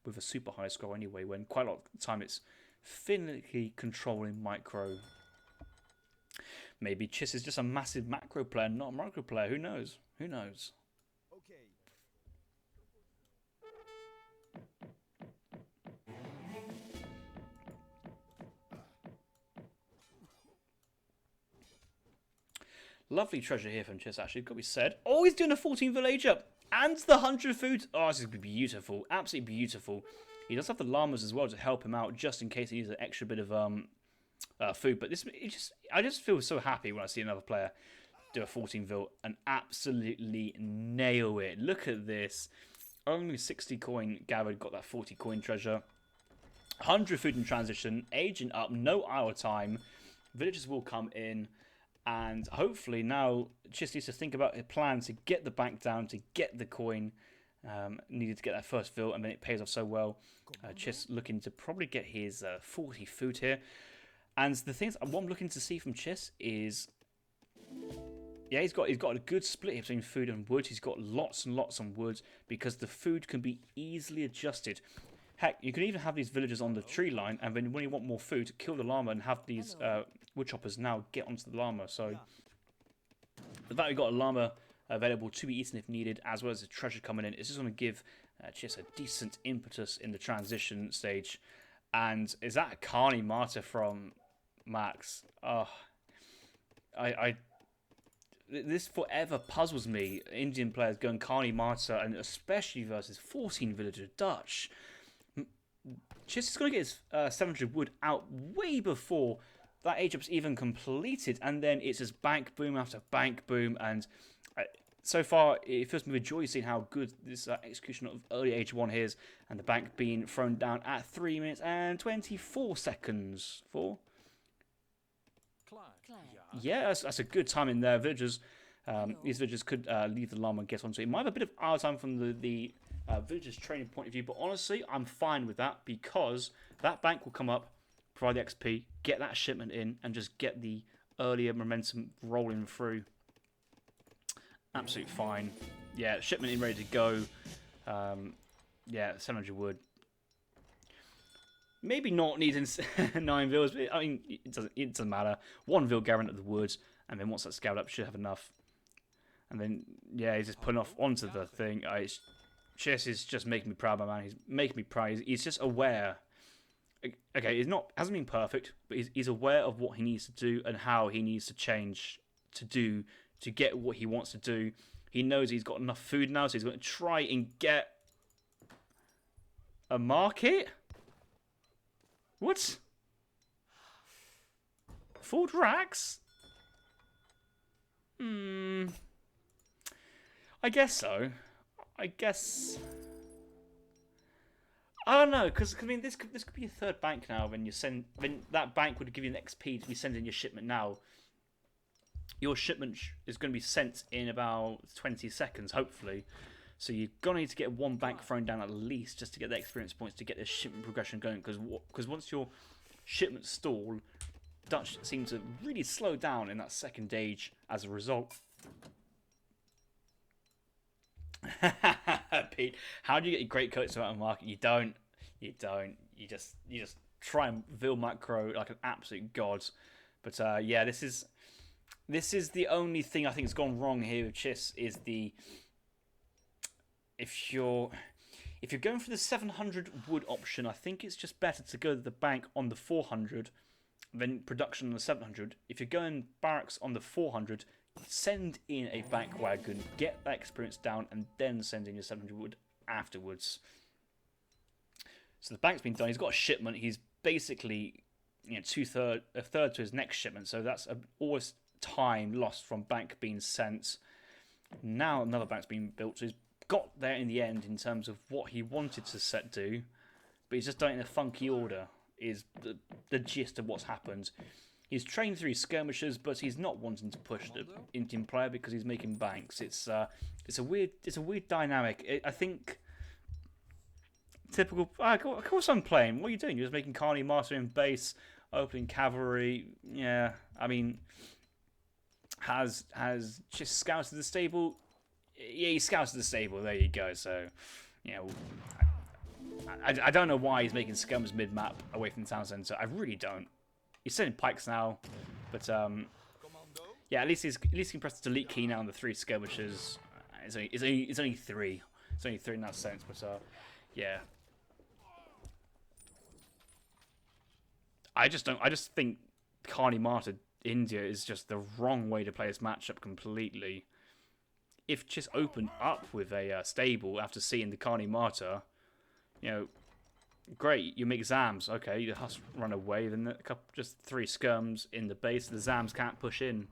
with a super high scroll anyway, when quite a lot of the time it's finicky controlling micro. Maybe Chiss is just a massive macro player, not a micro player. Who knows? Who knows? Okay. Lovely treasure here from Chiss, actually, got to be said. Oh, he's doing a 14 villager and the 100 food. Oh, this is going to be beautiful. Absolutely beautiful. He does have the llamas as well to help him out, just in case he needs an extra bit of food. But I just feel so happy when I see another player do a 14 vil and absolutely nail it. Look at this. Only 60 coin gathered, got that 40 coin treasure. 100 food in transition, aging up, no idle time. Villagers will come in. And hopefully now Chiss needs to think about a plan to get the bank down, to get the coin. Needed to get that first fill, and then it pays off so well. Chiss looking to probably get his 40 food here. And the things what I'm looking to see from Chiss is, yeah, he's got a good split between food and wood. He's got lots and lots on wood because the food can be easily adjusted. Heck, you can even have these villagers on the tree line, and then when you want more food, kill the llama and have these wood choppers now get onto the llama. So the fact we've got a llama available to be eaten if needed, as well as the treasure coming in, it's just going to give Chiss a decent impetus in the transition stage. And is that a Carney Martyr from Max? Oh, this forever puzzles me. Indian players going Carney Martyr, and especially versus 14 villager Dutch. Chiss is going to get his 700 wood out way before that age up's even completed, and then it's just bank boom after bank boom, and so far it fills me with joy seeing how good this execution of early age 1 is, and the bank being thrown down at 3 minutes and 24 seconds for. Yeah, that's a good time in there. Villagers, these villagers could leave the llama and get onto it. It might have a bit of our time from the villagers training point of view, but honestly, I'm fine with that because that bank will come up, provide the XP, get that shipment in, and just get the earlier momentum rolling through. Absolutely fine. Yeah, shipment in, ready to go. Yeah, 700 wood. Maybe not needing 9 vils, but I mean, it doesn't matter. 1 vil guaranteed the woods, and then once that's scaled up, should have enough. And then, yeah, he's just putting off onto the thing. Chiss is just making me proud, my man. He's making me proud. He's just aware. Okay, hasn't been perfect, but he's aware of what he needs to do and how he needs to change to get what he wants to do. He knows he's got enough food now, so he's going to try and get a market. What? Full racks? I guess so. I don't know, because I mean, this could be a third bank now. When that bank would give you an XP to be sending your shipment now. Your shipment is going to be sent in about 20 seconds, hopefully. So you're going to need to get 1 bank thrown down at least just to get the experience points to get this shipment progression going. Because once your shipment stall, Dutch seem to really slow down in that second age as a result. Pete, how do you get your great coats out of the market? You don't. You don't. You just try and vil macro like an absolute god. But yeah, this is the only thing I think has gone wrong here with Chiss is the if you're going for the 700 wood option, I think it's just better to go to the bank on the 400 than production on the 700. If you're going barracks on the 400, send in a bank wagon, get that experience down, and then send in your 700 wood afterwards. So the bank's been done. He's got a shipment. He's basically, a third to his next shipment. So that's always time lost from bank being sent. Now another bank's being built. So he's got there in the end in terms of what he wanted to do, but he's just done it in a funky order. Is the gist of what's happened. He's trained through skirmishers, but he's not wanting to push the Indian player because he's making banks. It's a weird dynamic. I think typical. Of course I'm playing. What are you doing? You're just making Carney Master in base, opening cavalry. Yeah, I mean, has just scouted the stable. Yeah, he scouted the stable. There you go. So, I don't know why he's making skirmers mid-map away from the town centre. I really don't. He's sending pikes now, but yeah, at least he can press the delete key now on the 3 skirmishers. It's only 3. It's only 3 in that sense, but yeah. I just think Carney Martyr India is just the wrong way to play this matchup completely. If just opened up with a stable after seeing the Carney Martyr, great, you make Zams. Okay, you just run away. Then just 3 skirms in the base. The Zams can't push in.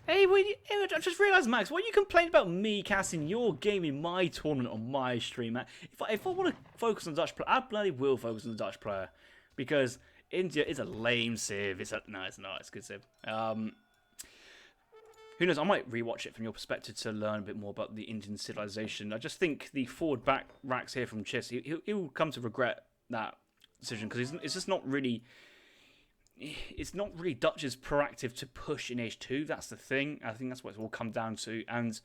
Hey, I just realised, Max, why you complain about me casting your game in my tournament on my stream, man? If I want to focus on the Dutch player, I bloody will focus on the Dutch player. Because India is a lame civ. No, it's not. It's a good civ. Who knows? I might rewatch it from your perspective to learn a bit more about the Indian civilization. I just think the forward back racks here from Chiss, he will come to regret that decision because it's just not really. It's not really Dutch's proactive to push in H2. That's the thing. I think that's what it will come down to. And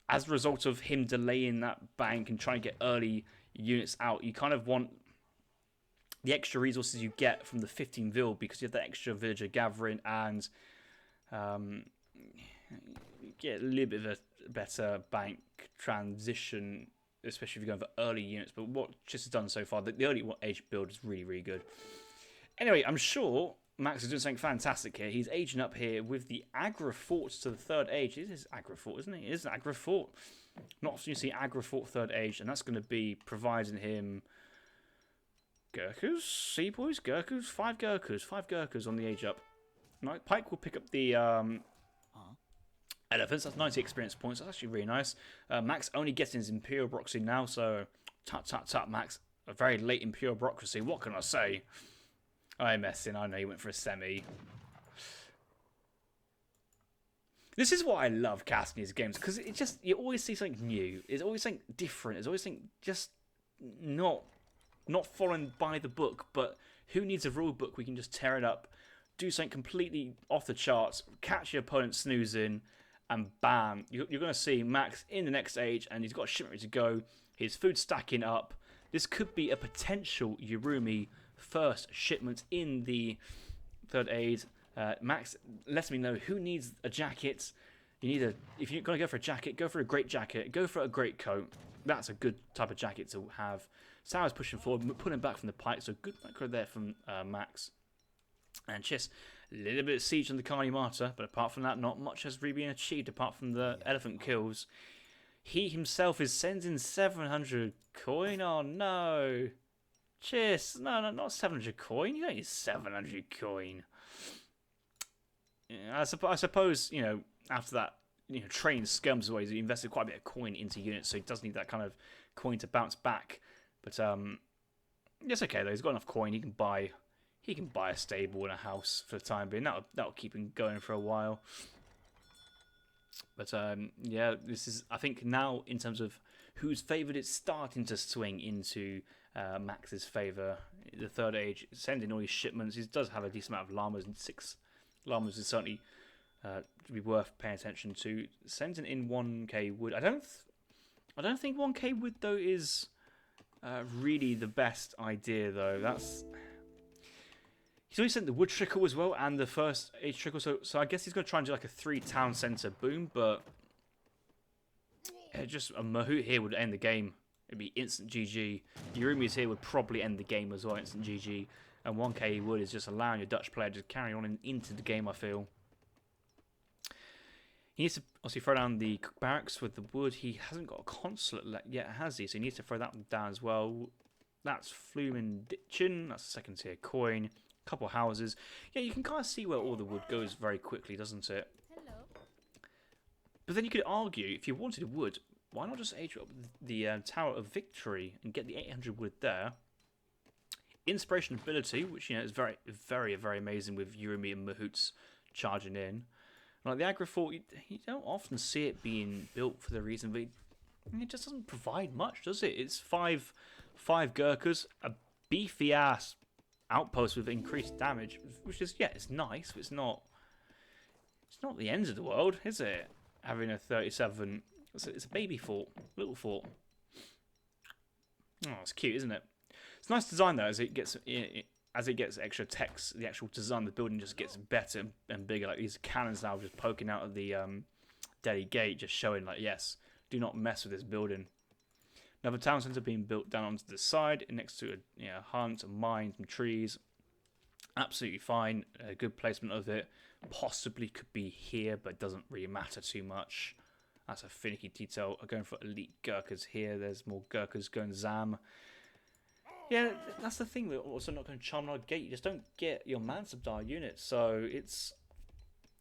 as a result of him delaying that bank and trying to get early units out, you kind of want the extra resources you get from the 15 vil because you have the extra villager gathering and get a little bit of a better bank transition, especially if you're going for early units. But what Chiss has done so far, the early age build is really, really good. Anyway, I'm sure Max is doing something fantastic here. He's aging up here with the Agra Forts to the 3rd age. It is Agra Fort, isn't it? It is an Agra Fort. Not often you see Agra Fort 3rd age, and that's going to be providing him Gurkhas, Seaboys, Gurkhas, 5 Gurkhas. 5 Gurkhas on the age up. Right, Pike will pick up the elephants. That's 90 experience points. That's actually really nice. Max only gets his Imperial Bureaucracy now, so tut, Max. A very late Imperial Bureaucracy. What can I say? I'm messing. I know you went for a semi. This is what I love casting these games because it just you always see something new. It's always something different. It's always something just not following by the book. But who needs a rule book? We can just tear it up, do something completely off the charts, catch your opponent snoozing, and bam, you're going to see Max in the next age, and he's got a shipment ready to go. His food's stacking up. This could be a potential Urumi first shipment in the 3rd age. Max lets me know who needs a jacket. If you're going to go for a jacket, go for a great jacket. Go for a great coat. That's a good type of jacket to have. Sarah's pushing forward, putting back from the pike. So good macro there from Max. And Chiss, a little bit of siege on the Carney Martyr, but apart from that, not much has really been achieved apart from the elephant kills. He himself is sending 700 coin. Oh no. Chiss, no, not 700 coin. You don't need 700 coin. Yeah, I suppose, after that, train skirms away, he invested quite a bit of coin into units, so he does need that kind of coin to bounce back. But it's okay though. He's got enough coin. He can buy a stable and a house for the time being. That'll keep him going for a while. But yeah, this is, I think now in terms of who's favoured, it's starting to swing into Max's favour. The Third Age sending all these shipments. He does have a decent amount of llamas, and 6 llamas is certainly to be worth paying attention to. Sending in 1k wood. I don't think 1k wood though is really the best idea though. He's always sent the wood trickle as well, and the first age trickle, so I guess he's going to try and do like a 3 town centre boom, but just a Mahout here would end the game. It'd be instant GG. Yurumi's here would probably end the game as well, instant GG. And 1k wood is just allowing your Dutch player to carry on into the game, I feel. He needs to obviously throw down the barracks with the wood. He hasn't got a consulate yet, has he? So he needs to throw that one down as well. That's Flumen Ditchin. That's a second tier coin. Couple houses. Yeah, you can kind of see where all the wood goes very quickly, doesn't it? Hello. But then you could argue, if you wanted wood, why not just age up the Tower of Victory and get the 800 wood there? Inspiration ability, which is very, very, very amazing with Yurumi and Mahouts charging in. Like the Aggro Fort, you don't often see it being built for the reason, but it just doesn't provide much, does it? It's five Gurkhas, a beefy ass outpost with increased damage, which is, yeah, it's nice, but it's not the end of the world, is it? Having a 37, it's a baby fort, little fort. Oh, it's cute, isn't it? It's nice design though. As it gets extra text, the actual design of the building just gets better and bigger. Like these cannons now just poking out of the Delhi Gate, just showing like, yes, do not mess with this building. Another town centre being built down onto the side next to a hunt, a mine, some trees. Absolutely fine. A good placement of it. Possibly could be here, but it doesn't really matter too much. That's a finicky detail. I'm going for elite Gurkhas here. There's more Gurkhas going Zam. Yeah, that's the thing. We're also not going to Charminade Gate. You just don't get your Mansabdar units. So it's...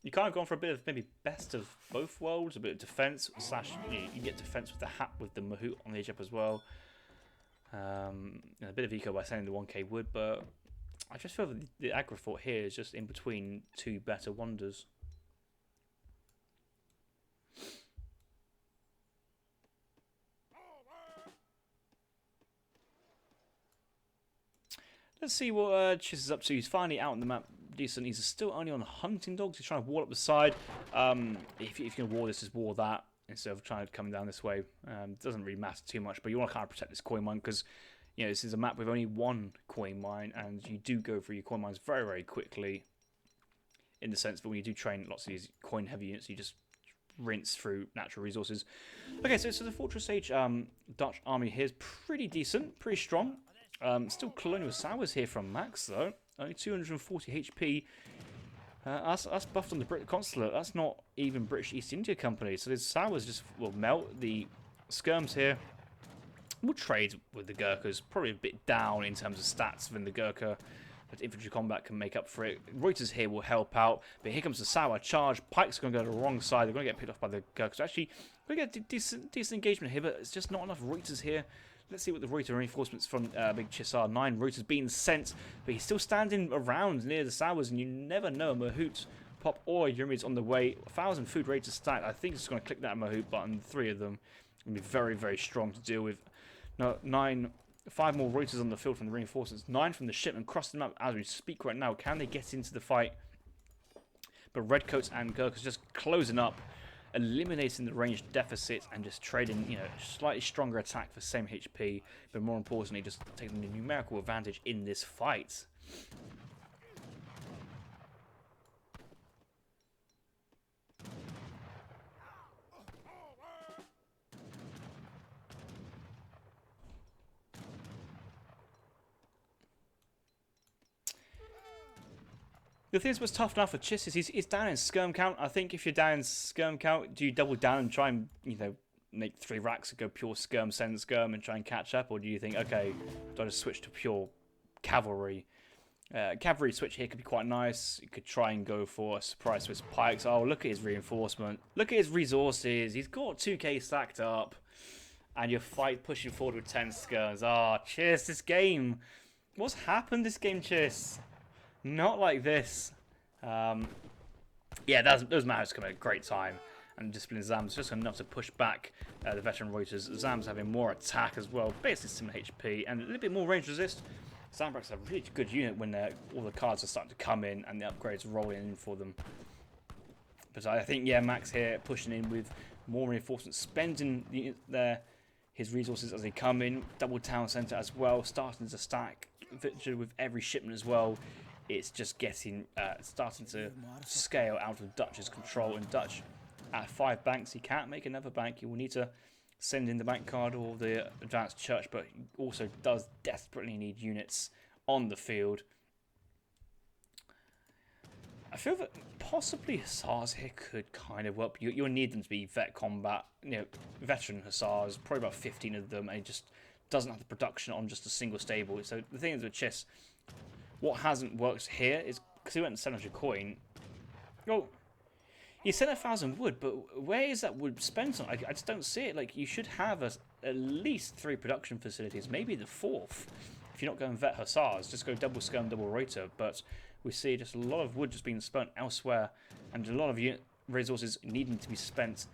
You kind of gone for a bit of maybe best of both worlds, a bit of defense slash you get defense with the hat with the Mahout on the edge up as well. A bit of eco by sending the 1k wood, but I just feel that the Aggro Fort here is just in between two better wonders. Let's see what Chiss is up to. He's finally out on the map. Decent. He's still only on hunting dogs. He's trying to wall up the side. If you can wall this, just wall that instead of trying to come down this way. Doesn't really matter too much, but you want to kind of protect this coin mine because this is a map with only one coin mine, and you do go through your coin mines very, very quickly. In the sense that when you do train lots of these coin heavy units, you just rinse through natural resources. Okay, so the Fortress Age Dutch army here is pretty decent, pretty strong. Still Colonial Sours here from Max though. Only 240 HP. That's buffed on the Brit Consulate. That's not even British East India Company. So the Sours just will melt. The Skirms here will trade with the Gurkhas. Probably a bit down in terms of stats than the Gurkha. But infantry combat can make up for it. Reuters here will help out. But here comes the Sour charge. Pikes are going to go to the wrong side. They're going to get picked off by the Gurkhas. Actually, we're going to get decent engagement here. But it's just not enough Reuters here. Let's see what the Reuter reinforcements from Big Chiss are. 9 Reuters being sent, but he's still standing around near the Sours, and you never know. Mahout, Pop, or Yurumi's on the way. 1,000 food rates to stack. I think it's going to click that Mahout button. 3 of them going to be very, very strong to deal with. No, 5 more Reuters on the field from the reinforcements. 9 from the shipment. Cross them up as we speak right now. Can they get into the fight? But Redcoats and Gurkhas just closing up, eliminating the range deficit and just trading, slightly stronger attack for same HP, but more importantly, just taking the numerical advantage in this fight. The thing that's tough now for Chiss is he's down in skirm count. I think if you're down in skirm count, do you double down and try and, make 3 racks and go pure skirm, send skirm and try and catch up? Or do you think, okay, do I just switch to pure cavalry? Cavalry switch here could be quite nice. You could try and go for a surprise Swiss pikes. Oh, look at his reinforcement. Look at his resources. He's got 2k stacked up. And you're pushing forward with 10 skirms. Ah, Chiss, this game. What's happened this game, Chiss? Not like this. Yeah, those maps come at a great time. and discipline Zams just enough to push back the veteran Reuters. Zams having more attack as well, basically similar HP, and a little bit more range resist. Zambrak's a really good unit when all the cards are starting to come in and the upgrades rolling in for them. But I think, yeah, Max here pushing in with more reinforcements, spending his resources as they come in. Double town centre as well, starting to stack with every shipment as well. It's just getting starting to scale out of Dutch's control. And Dutch at 5 banks, he can't make another bank. He will need to send in the bank card or the advanced church, but he also does desperately need units on the field. I feel that possibly Hussars here could kind of work. You'll need them to be vet combat, veteran Hussars, probably about 15 of them, and he just doesn't have the production on just a single stable. So the thing is with Chiss, what hasn't worked here is because he went 700 coin. Well, he sent 1,000 wood, but where is that wood spent on? I just don't see it. Like, you should have at least 3 production facilities, maybe the 4th. If you're not going vet Hussars, just go double scum, double Reuter. But we see just a lot of wood just being spent elsewhere, and a lot of resources needing to be spent.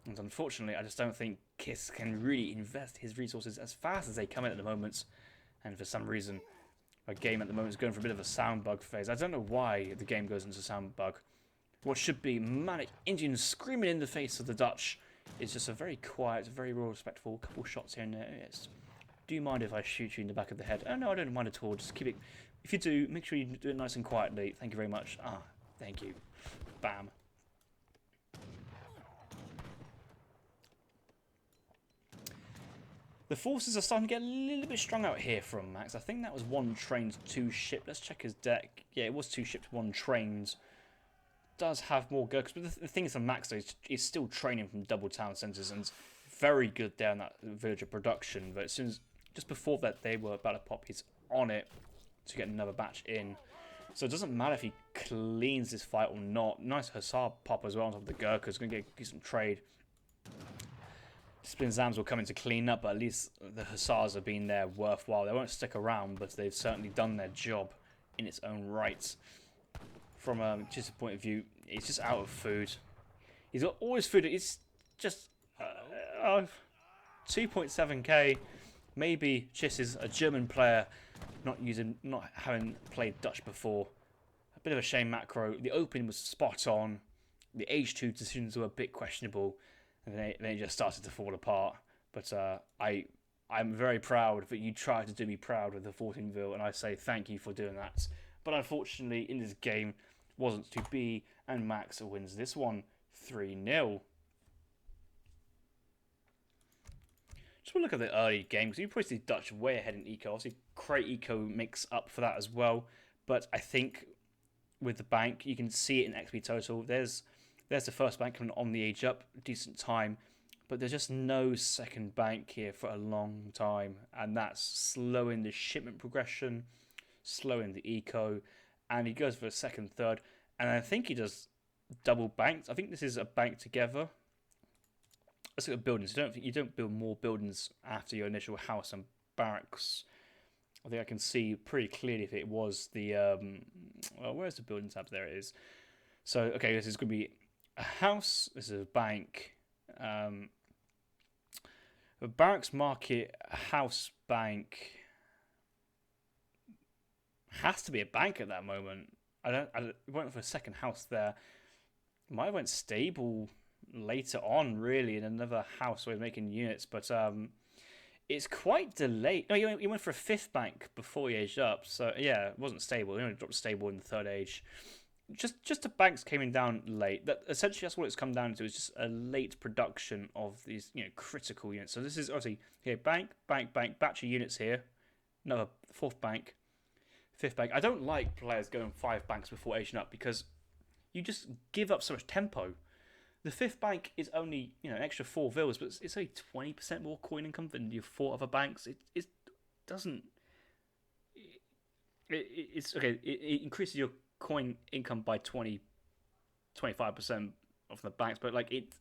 And unfortunately, I just don't think Kiss can really invest his resources as fast as they come in at the moment. And for some reason, our game at the moment is going for a bit of a sound bug phase. I don't know why the game goes into sound bug. What should be manic Indians screaming in the face of the Dutch is just a very quiet, very real respectful couple shots here and there. Yes. Do you mind if I shoot you in the back of the head? Oh no, I don't mind at all. Just keep it. If you do, make sure you do it nice and quietly. Thank you very much. Ah, thank you. Bam. The forces are starting to get a little bit strung out here from Max. I think that was 1 trained, 2 shipped. Let's check his deck. Yeah, it was 2 shipped, 1 trained. Does have more Gurkhas, but the thing is that Max though, is still training from double town centres and very good there in that villager production. But as soon as, just before that, they were about to pop, he's on it to get another batch in. So it doesn't matter if he cleans this fight or not. Nice Hussar pop as well on top of the Gurkhas. Going to get a decent trade. Discipline Zams will come in to clean up, but at least the Hussars have been there worthwhile. They won't stick around, but they've certainly done their job in its own right. From just a point of view, he's just out of food. He's got all his food. It's just 2.7k. Maybe Chiss is a German player, not having played Dutch before. A bit of a shame macro. The opening was spot on. The H2 decisions were a bit questionable, and then it just started to fall apart. But I'm very proud that you tried to do me proud with the 14-ville, and I say thank you for doing that. But unfortunately, in this game, wasn't to be, and Max wins this one 3-0. Just want to look at the early game, because you probably see Dutch way ahead in eco. Obviously, Crate eco makes up for that as well. But I think with the bank, you can see it in XP total. There's the first bank coming on the age up, decent time. But there's just no second bank here for a long time. And that's slowing the shipment progression, slowing the eco. And he goes for a second, third. And I think he does double banks. I think this is a bank together. Let's look at buildings. You don't build more buildings after your initial house and barracks. I think I can see pretty clearly if it was the... well, where's the building tab? There it is. So, okay, this is going to be a house. This is a bank. A barracks market, a house bank... Has to be a bank at that moment. I went for a second house there. Might have went stable later on, really, in another house where he's making units, but it's quite delayed. No, he went for a 5th bank before he aged up, so yeah, it wasn't stable. He only dropped stable in the 3rd age. Just the banks came in down late. Essentially, that's what it's come down to. Is just a late production of these critical units. So this is obviously here bank, batch of units here. Another 4th bank. 5th bank. I don't like players going 5 banks before aging up because you just give up so much tempo. The 5th bank is only an extra 4 villas, but it's only 20% more coin income than your 4 other banks. It doesn't. It's okay. It increases your coin income by 25% of the banks, but it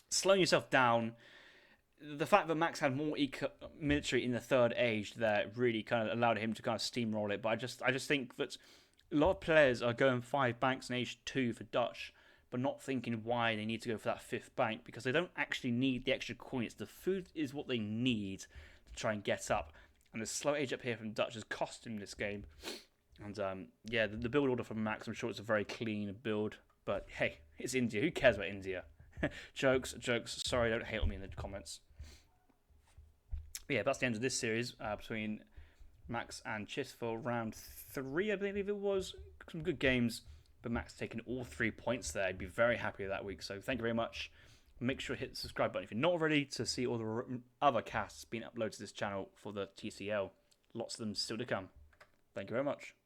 slowing yourself down. The fact that Max had more military in the 3rd age there really kind of allowed him to kind of steamroll it. But I just think that a lot of players are going 5 banks in age 2 for Dutch but not thinking why they need to go for that 5th bank, because they don't actually need the extra coins. The food is what they need to try and get up. And the slow age up here from Dutch has cost him this game. And yeah, the build order from Max, I'm sure it's a very clean build. But hey, it's India. Who cares about India? Jokes. Sorry, don't hate on me in the comments. But yeah, that's the end of this series between Max and Chis for round 3, I believe it was. Some good games, but Max taking all 3 points there. I'd be very happy with that week. So thank you very much. Make sure to hit the subscribe button if you're not already to see all the other casts being uploaded to this channel for the TCL. Lots of them still to come. Thank you very much.